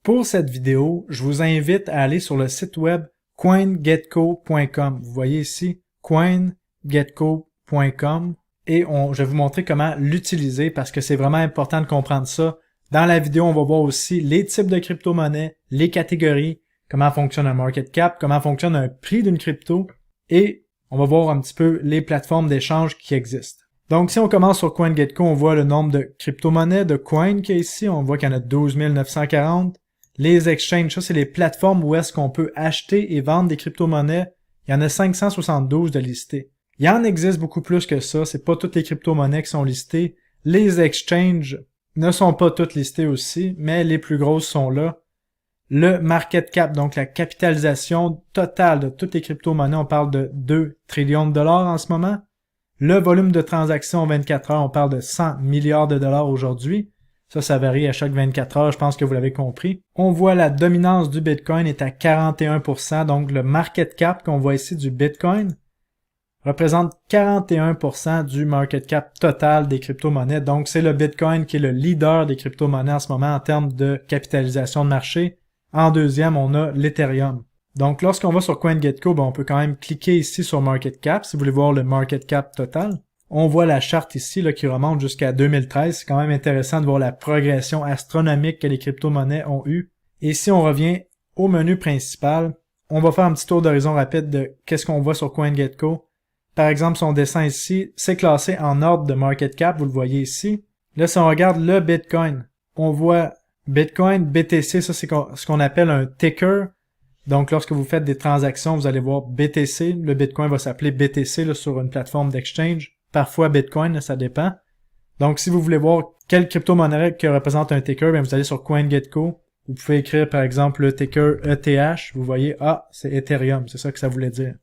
Pour cette vidéo, je vous invite à aller sur le site web coingetco.com. Vous voyez ici coingetco.com et je vais vous montrer comment l'utiliser parce que c'est vraiment important de comprendre ça. Dans la vidéo, on va voir aussi les types de crypto-monnaies, les catégories, comment fonctionne un market cap, comment fonctionne un prix d'une crypto et on va voir un petit peu les plateformes d'échange qui existent. Donc, si on commence sur CoinGecko, on voit le nombre de crypto-monnaies, de coins qu'il y a ici. On voit qu'il y en a 12 940. Les exchanges, ça, c'est les plateformes où est-ce qu'on peut acheter et vendre des crypto-monnaies. Il y en a 572 de listés. Il y en existe beaucoup plus que ça. C'est pas toutes les crypto-monnaies qui sont listées. Les exchanges ne sont pas toutes listées aussi, mais les plus grosses sont là. Le market cap, donc la capitalisation totale de toutes les crypto-monnaies, on parle de 2 trillions de dollars en ce moment. Le volume de transactions en 24 heures, on parle de 100 milliards de dollars aujourd'hui. Ça varie à chaque 24 heures, je pense que vous l'avez compris. On voit la dominance du Bitcoin est à 41%, donc le market cap qu'on voit ici du Bitcoin représente 41% du market cap total des crypto-monnaies. Donc c'est le Bitcoin qui est le leader des crypto-monnaies en ce moment en termes de capitalisation de marché. En deuxième, on a l'Ethereum. Donc lorsqu'on va sur CoinGecko, on peut quand même cliquer ici sur Market Cap si vous voulez voir le market cap total. On voit la charte ici là, qui remonte jusqu'à 2013. C'est quand même intéressant de voir la progression astronomique que les crypto-monnaies ont eue. Et si on revient au menu principal, on va faire un petit tour d'horizon rapide de qu'est-ce qu'on voit sur CoinGecko. Par exemple, si on descend ici, c'est classé en ordre de market cap, vous le voyez ici. Là, si on regarde le Bitcoin, on voit Bitcoin, BTC, ça c'est ce qu'on appelle un ticker. Donc, lorsque vous faites des transactions, vous allez voir BTC. Le Bitcoin va s'appeler BTC là, sur une plateforme d'exchange. Parfois Bitcoin, ça dépend. Donc, si vous voulez voir quelle crypto-monnaie qui représente un ticker, bien, vous allez sur CoinGecko. Vous pouvez écrire, par exemple, le ticker ETH. Vous voyez, c'est Ethereum. C'est ça que ça voulait dire.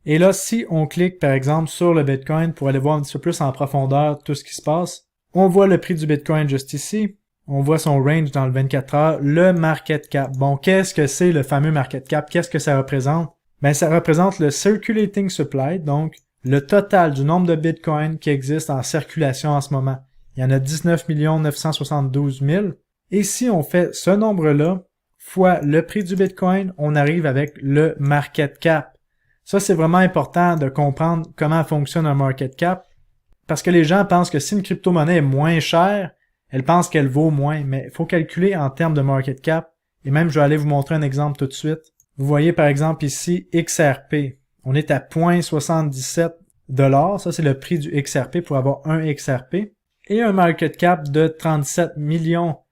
Et là, si on clique, par exemple, sur le Bitcoin pour aller voir un petit peu plus en profondeur tout ce qui se passe, on voit le prix du Bitcoin juste ici. On voit son range dans le 24 heures, le market cap. Bon, qu'est-ce que c'est le fameux market cap? Qu'est-ce que ça représente? Ben, ça représente le circulating supply, donc le total du nombre de bitcoins qui existent en circulation en ce moment. Il y en a 19 972 000. Et si on fait ce nombre-là fois le prix du bitcoin, on arrive avec le market cap. Ça, c'est vraiment important de comprendre comment fonctionne un market cap parce que les gens pensent que si une crypto-monnaie est moins chère, elle pense qu'elle vaut moins, mais il faut calculer en termes de market cap. Et même, je vais aller vous montrer un exemple tout de suite. Vous voyez par exemple ici XRP. On est à 0,77 $. Ça, c'est le prix du XRP pour avoir un XRP. Et un market cap de 37 milliards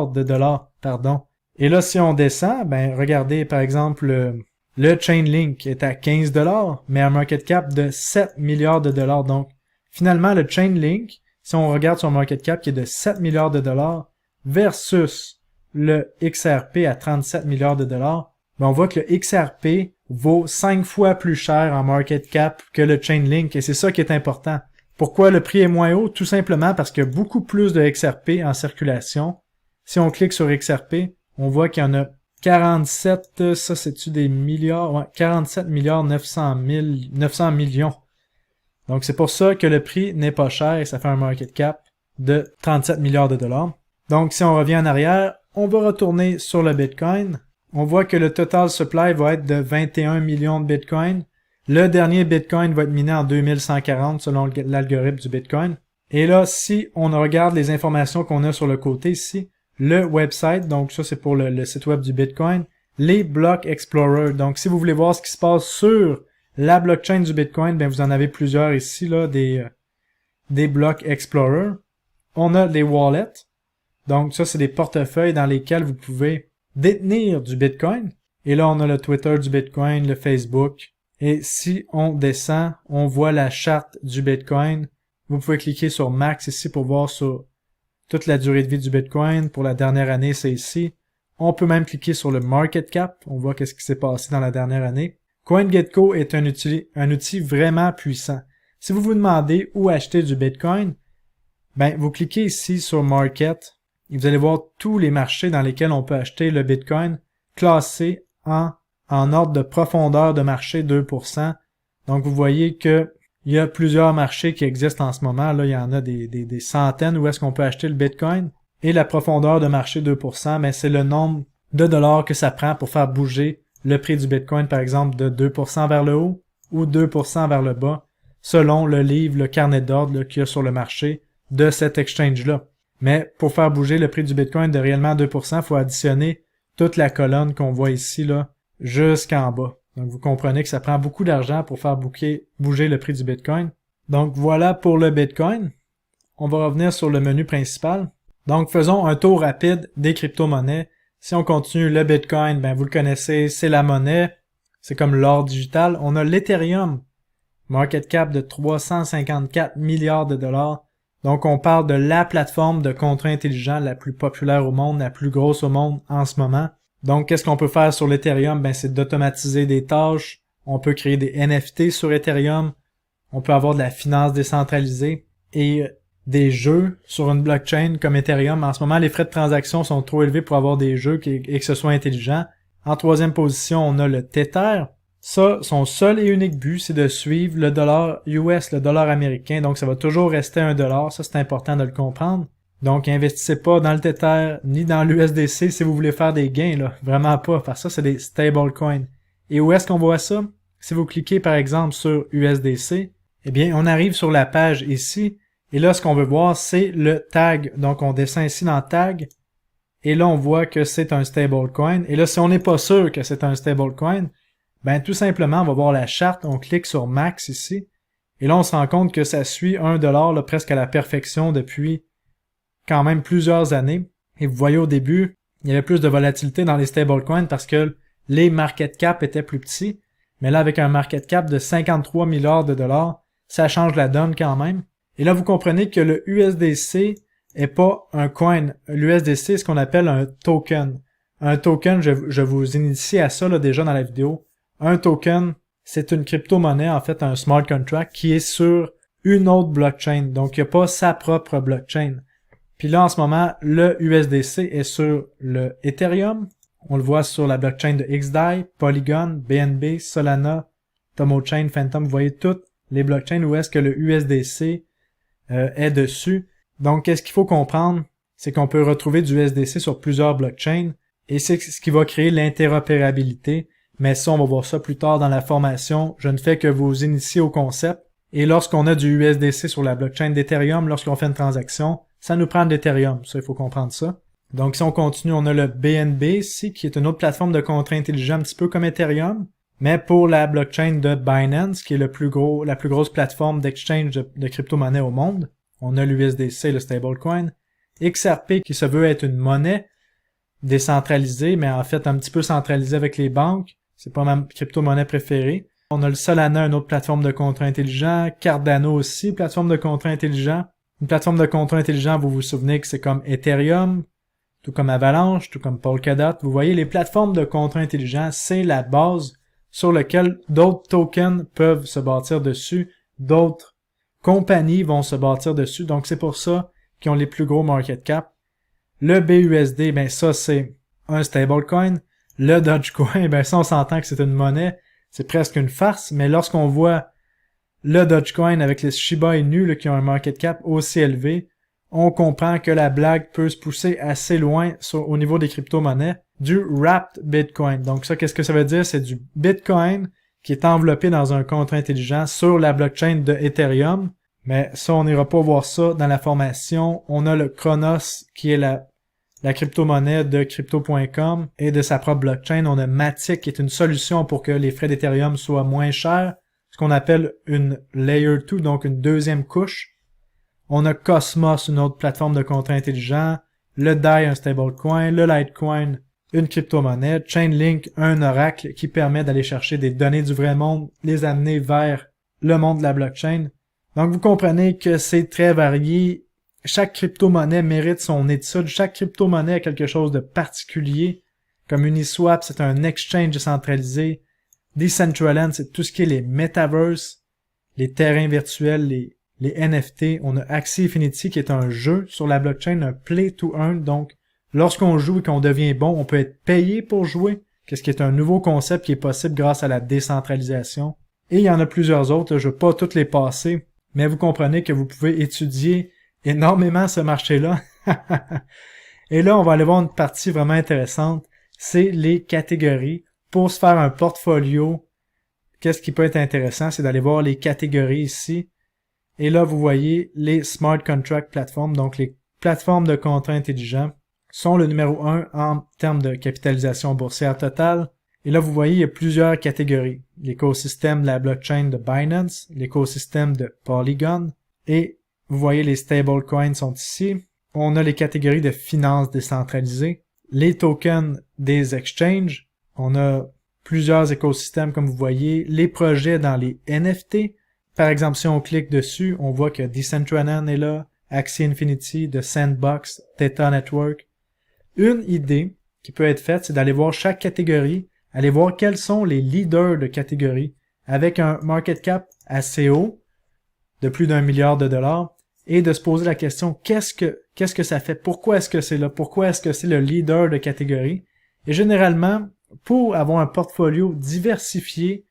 de dollars, pardon. Et là, si on descend, ben regardez par exemple le Chainlink est à 15 $, mais un market cap de 7 milliards de dollars. Donc, finalement, le Chainlink, si on regarde son market cap qui est de 7 milliards de dollars versus le XRP à 37 milliards de dollars, ben on voit que le XRP vaut 5 fois plus cher en market cap que le Chainlink et c'est ça qui est important. Pourquoi le prix est moins haut? Tout simplement parce qu'il y a beaucoup plus de XRP en circulation. Si on clique sur XRP, on voit qu'il y en a 47, ça c'est-tu des milliards? Ouais, 47 milliards 900 millions. Donc, c'est pour ça que le prix n'est pas cher et ça fait un market cap de 37 milliards de dollars. Donc, si on revient en arrière, on va retourner sur le Bitcoin. On voit que le total supply va être de 21 millions de Bitcoin. Le dernier Bitcoin va être miné en 2140 selon l'algorithme du Bitcoin. Et là, si on regarde les informations qu'on a sur le côté ici, le website, donc ça c'est pour le site web du Bitcoin, les Block Explorer. Donc, si vous voulez voir ce qui se passe sur la blockchain du Bitcoin, ben vous en avez plusieurs ici, là, des Block Explorer. On a les wallets. Donc, ça, c'est des portefeuilles dans lesquels vous pouvez détenir du Bitcoin. Et là, on a le Twitter du Bitcoin, le Facebook. Et si on descend, on voit la charte du Bitcoin. Vous pouvez cliquer sur Max ici pour voir sur toute la durée de vie du Bitcoin. Pour la dernière année, c'est ici. On peut même cliquer sur le Market Cap. On voit qu'est-ce qui s'est passé dans la dernière année. CoinGecko est un outil vraiment puissant. Si vous vous demandez où acheter du Bitcoin, ben vous cliquez ici sur Market et vous allez voir tous les marchés dans lesquels on peut acheter le Bitcoin classés en ordre de profondeur de marché 2%. Donc vous voyez que il y a plusieurs marchés qui existent en ce moment. Là, il y en a des centaines où est-ce qu'on peut acheter le Bitcoin. Et la profondeur de marché 2%, ben c'est le nombre de dollars que ça prend pour faire bouger le prix du Bitcoin, par exemple, de 2% vers le haut ou 2% vers le bas, selon le livre, le carnet d'ordre qu'il y a sur le marché de cet exchange-là. Mais pour faire bouger le prix du Bitcoin de réellement 2%, il faut additionner toute la colonne qu'on voit ici là jusqu'en bas. Donc vous comprenez que ça prend beaucoup d'argent pour faire bouger le prix du Bitcoin. Donc voilà pour le Bitcoin. On va revenir sur le menu principal. Donc faisons un tour rapide des crypto-monnaies. Si on continue le Bitcoin, ben vous le connaissez, c'est la monnaie. C'est comme l'or digital. On a l'Ethereum, market cap de 354 milliards de dollars. Donc on parle de la plateforme de contrats intelligents la plus populaire au monde, la plus grosse au monde en ce moment. Donc qu'est-ce qu'on peut faire sur l'Ethereum? Ben c'est d'automatiser des tâches. On peut créer des NFT sur Ethereum. On peut avoir de la finance décentralisée et des jeux sur une blockchain comme Ethereum. En ce moment, les frais de transaction sont trop élevés pour avoir des jeux et que ce soit intelligent. En troisième position, on a le Tether. Ça, son seul et unique but, c'est de suivre le dollar US, le dollar américain. Donc, ça va toujours rester $1. Ça, c'est important de le comprendre. Donc, investissez pas dans le Tether ni dans l'USDC si vous voulez faire des gains, là. Vraiment pas, parce que ça, c'est des stablecoins. Et où est-ce qu'on voit ça? Si vous cliquez, par exemple, sur USDC, eh bien, on arrive sur la page ici. Et là, ce qu'on veut voir, c'est le tag. Donc, on descend ici dans tag. Et là, on voit que c'est un stablecoin. Et là, si on n'est pas sûr que c'est un stablecoin, ben tout simplement, on va voir la charte. On clique sur Max ici. Et là, on se rend compte que ça suit $1 là, presque à la perfection depuis quand même plusieurs années. Et vous voyez au début, il y avait plus de volatilité dans les stablecoins parce que les market cap étaient plus petits. Mais là, avec un market cap de 53 milliards de dollars, ça change la donne quand même. Et là, vous comprenez que le USDC est pas un coin. L'USDC est ce qu'on appelle un token. Un token, je vous initie à ça là, déjà dans la vidéo. Un token, c'est une crypto-monnaie, en fait, un smart contract qui est sur une autre blockchain. Donc, il n'y a pas sa propre blockchain. Puis là, en ce moment, le USDC est sur le Ethereum. On le voit sur la blockchain de XDAI, Polygon, BNB, Solana, TomoChain, Phantom. Vous voyez toutes les blockchains où est-ce que le USDC est dessus. Donc, qu'est-ce qu'il faut comprendre? C'est qu'on peut retrouver du USDC sur plusieurs blockchains et c'est ce qui va créer l'interopérabilité. Mais ça, on va voir ça plus tard dans la formation. Je ne fais que vous initier au concept. Et lorsqu'on a du USDC sur la blockchain d'Ethereum, lorsqu'on fait une transaction, ça nous prend de l'Ethereum. Ça, il faut comprendre ça. Donc, si on continue, on a le BNB ici, qui est une autre plateforme de contrats intelligents, un petit peu comme Ethereum, mais pour la blockchain de Binance, qui est la plus grosse plateforme d'exchange de crypto-monnaies au monde. On a l'USDC, le stablecoin. XRP, qui se veut être une monnaie décentralisée, mais en fait un petit peu centralisée avec les banques. C'est pas ma crypto-monnaie préférée. On a le Solana, une autre plateforme de contrats intelligents. Cardano aussi, plateforme de contrats intelligents. Une plateforme de contrats intelligents, vous vous souvenez que c'est comme Ethereum, tout comme Avalanche, tout comme Polkadot. Vous voyez, les plateformes de contrats intelligents, c'est la base sur laquelle d'autres tokens peuvent se bâtir dessus, d'autres compagnies vont se bâtir dessus. Donc, c'est pour ça qu'ils ont les plus gros market cap. Le BUSD, ben ça, c'est un stablecoin. Le Dogecoin, ben ça, on s'entend que c'est une monnaie. C'est presque une farce. Mais lorsqu'on voit le Dogecoin avec les Shiba Inu là, qui ont un market cap aussi élevé, on comprend que la blague peut se pousser assez loin au niveau des crypto-monnaies. Du Wrapped Bitcoin. Donc ça, qu'est-ce que ça veut dire? C'est du Bitcoin qui est enveloppé dans un contrat intelligent sur la blockchain de Ethereum. Mais ça, on n'ira pas voir ça dans la formation. On a le Chronos qui est la crypto-monnaie de Crypto.com et de sa propre blockchain. On a Matic qui est une solution pour que les frais d'Ethereum soient moins chers. Ce qu'on appelle une Layer 2, donc une deuxième couche. On a Cosmos, une autre plateforme de contrat intelligent. Le DAI, un stablecoin. Le Litecoin, une crypto-monnaie. Chainlink, un oracle qui permet d'aller chercher des données du vrai monde, les amener vers le monde de la blockchain. Donc, vous comprenez que c'est très varié. Chaque crypto-monnaie mérite son étude. Chaque crypto-monnaie a quelque chose de particulier. Comme Uniswap, c'est un exchange décentralisé. Decentraland, c'est tout ce qui est les metaverse, les terrains virtuels, les NFT. On a Axie Infinity qui est un jeu sur la blockchain, un play to earn. Donc, lorsqu'on joue et qu'on devient bon, on peut être payé pour jouer. Qu'est-ce qui est un nouveau concept qui est possible grâce à la décentralisation. Et il y en a plusieurs autres. Je ne vais pas toutes les passer. Mais vous comprenez que vous pouvez étudier énormément ce marché-là. Et là, on va aller voir une partie vraiment intéressante, c'est les catégories. Pour se faire un portfolio, qu'est-ce qui peut être intéressant, c'est d'aller voir les catégories ici. Et là, vous voyez les Smart Contract Platforms, donc les plateformes de contrats intelligents, sont le numéro 1 en termes de capitalisation boursière totale. Et là, vous voyez, il y a plusieurs catégories. L'écosystème de la blockchain de Binance, l'écosystème de Polygon, et vous voyez les stablecoins sont ici. On a les catégories de finances décentralisées, les tokens des exchanges, on a plusieurs écosystèmes comme vous voyez, les projets dans les NFT. Par exemple, si on clique dessus, on voit que Decentraland est là, Axie Infinity, The Sandbox, Theta Network. Une idée qui peut être faite, c'est d'aller voir chaque catégorie, aller voir quels sont les leaders de catégorie avec un market cap assez haut, de plus d'1 milliard de dollars, et de se poser la question, qu'est-ce que ça fait? Pourquoi est-ce que c'est là? Pourquoi est-ce que c'est le leader de catégorie? Et généralement, pour avoir un portfolio diversifié,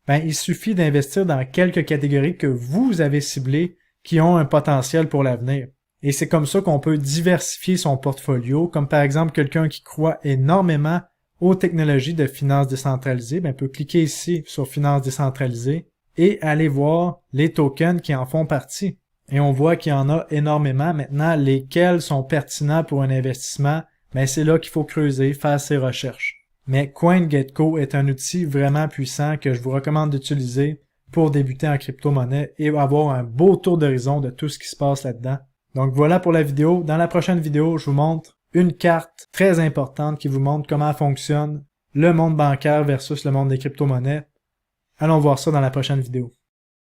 il suffit d'investir dans quelques catégories que vous avez ciblées qui ont un potentiel pour l'avenir. Et c'est comme ça qu'on peut diversifier son portfolio, comme par exemple quelqu'un qui croit énormément aux technologies de finances décentralisées, peut cliquer ici sur finances décentralisées et aller voir les tokens qui en font partie. Et on voit qu'il y en a énormément. Maintenant, lesquels sont pertinents pour un investissement, c'est là qu'il faut creuser, faire ses recherches. Mais CoinGecko est un outil vraiment puissant que je vous recommande d'utiliser pour débuter en crypto-monnaie et avoir un beau tour d'horizon de tout ce qui se passe là-dedans. Donc voilà pour la vidéo. Dans la prochaine vidéo, je vous montre une carte très importante qui vous montre comment fonctionne le monde bancaire versus le monde des crypto-monnaies. Allons voir ça dans la prochaine vidéo.